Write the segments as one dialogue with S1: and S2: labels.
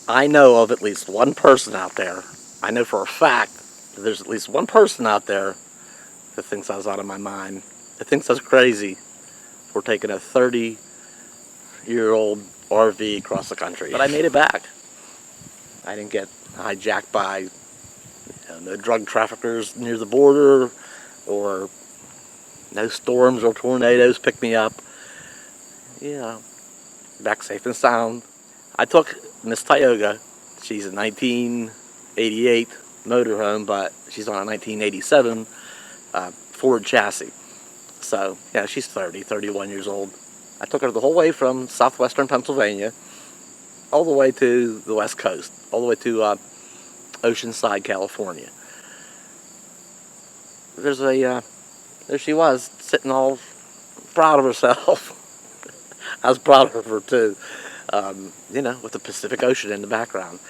S1: I know of at least one person out there. I know for a fact that there's at least one person out there that thinks I was out of my mind. That thinks I was crazy for taking a 30-year-old RV across the country. But I made it back. I didn't get hijacked by no drug traffickers near the border, or no storms or tornadoes picked me up. Yeah, back safe and sound. I took Miss Tioga. She's a 1988 motorhome, but she's on a 1987 Ford chassis. So, yeah, she's 31 years old. I took her the whole way from southwestern Pennsylvania all the way to the west coast, all the way to Oceanside, California. There she was, sitting all proud of herself. I was proud of her too, with the Pacific Ocean in the background.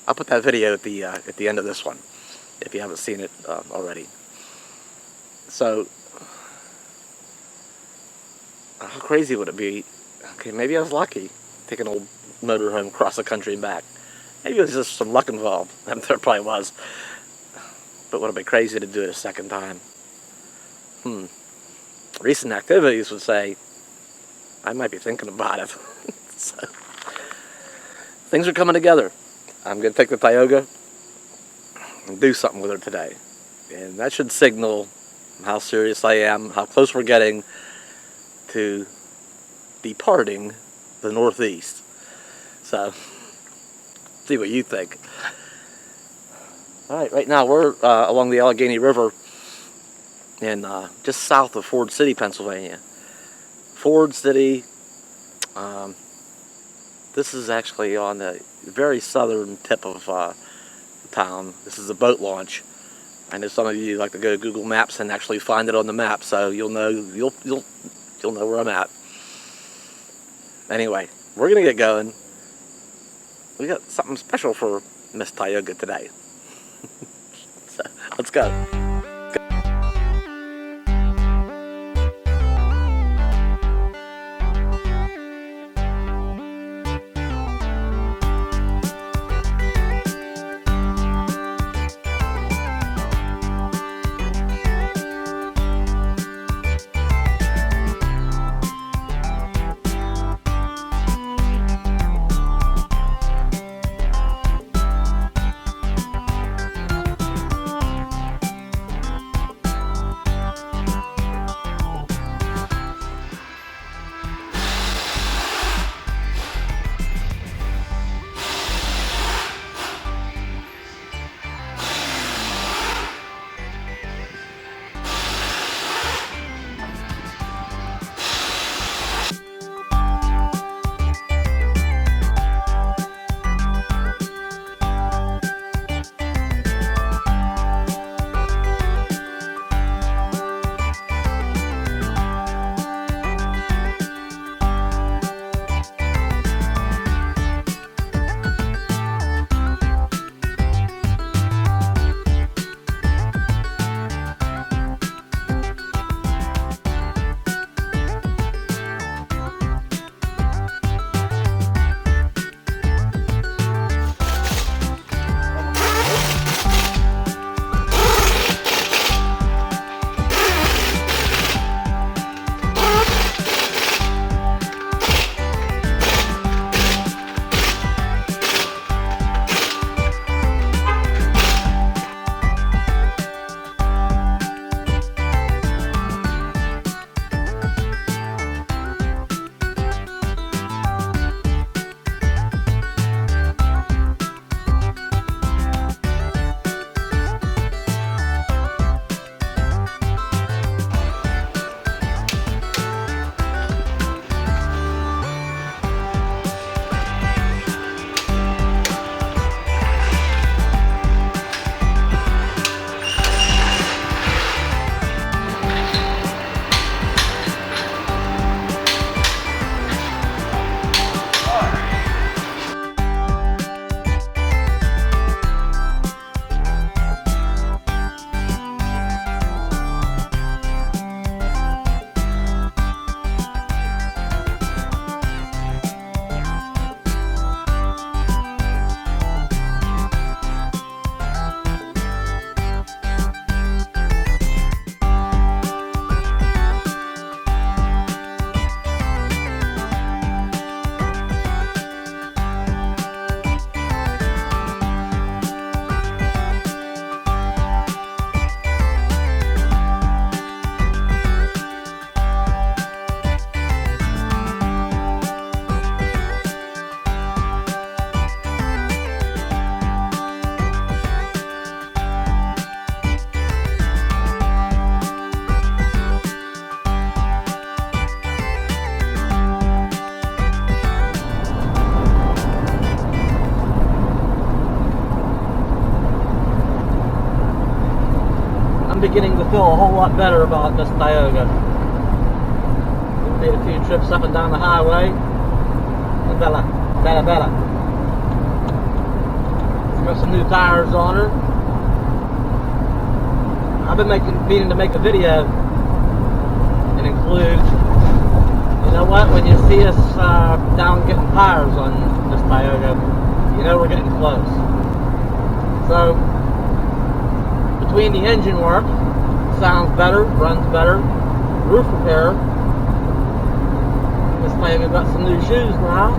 S1: I'll put that video at the end of this one, if you haven't seen it already. So, how crazy would it be? Okay, maybe I was lucky, taking an old motorhome across the country and back. Maybe it was just some luck involved. There probably was. But would it be crazy to do it a second time? Recent activities would say I might be thinking about it. So, things are coming together. I'm going to take the Tioga and do something with her today. And that should signal how serious I am, how close we're getting to departing the Northeast. So, see what you think. All right now we're along the Allegheny River and just south of Ford City, Pennsylvania. Ford City, this is actually on the very southern tip of town. This is a boat launch. I know some of you like to go to Google Maps and actually find it on the map, so you'll know where I'm at. Anyway, we're gonna get going. We got something special for Miss Tioga today. So, let's go.
S2: beginning to feel a whole lot better about this Tioga. We've made a few trips up and down the highway. And better. She's got some new tires on her. I've been meaning to make a video and include, you know what, when you see us down getting tires on this Tioga, you know we're getting close. So, between the engine work, sounds better, runs better, roof repair, this Tioga got some new shoes now.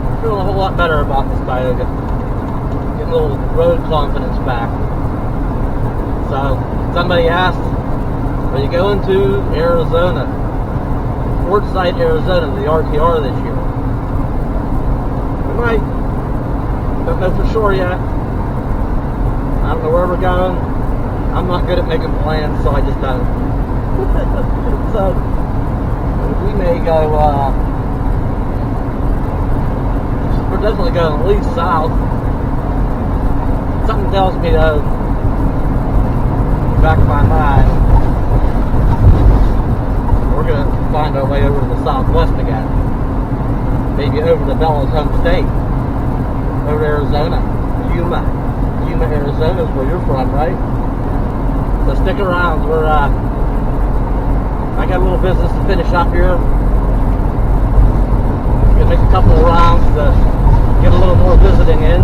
S2: I'm feeling a whole lot better about this Tioga. Getting a little road confidence back. So, somebody asked, are you going to Arizona? Quartzsite, Arizona, the RTR this year. We might. Don't know for sure yet. I don't know where we're going. I'm not good at making plans, so I just don't. So, we may go, we're definitely going at least south. Something tells me, though, back of my mind, we're going to find our way over to the southwest again. Maybe over to Bella's home state. Over to Arizona. Yuma, Arizona is where you're from, right? So stick around. We're, I got a little business to finish up here. Gonna make a couple of rounds to get a little more visiting in.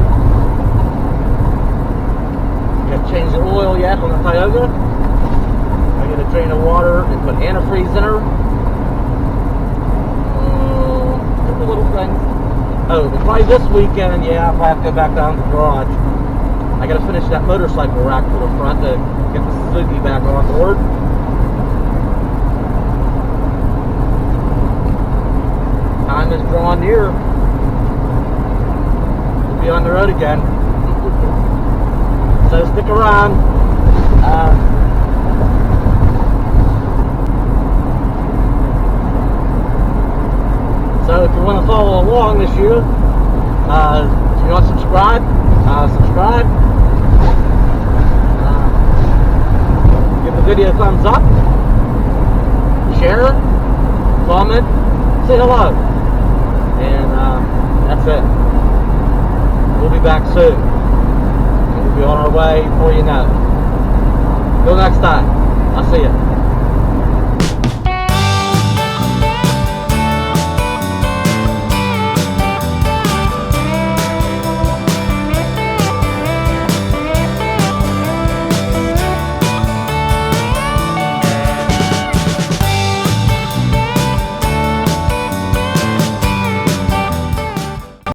S2: Gotta change the oil yet on the Tioga. I got a drain of water and put antifreeze in her. Just the little things. Oh, but probably this weekend, yeah, I'll have to go back down to the garage. I gotta finish that motorcycle rack for the front to get the Suzuki back on board. Time is drawing near. We'll be on the road again. So stick around. So if you want to follow along this year, if you want to subscribe, subscribe. Give the video a thumbs up. Share. Comment. Say hello. And that's it. We'll be back soon. We'll be on our way before you know it. Till next time. I'll see you.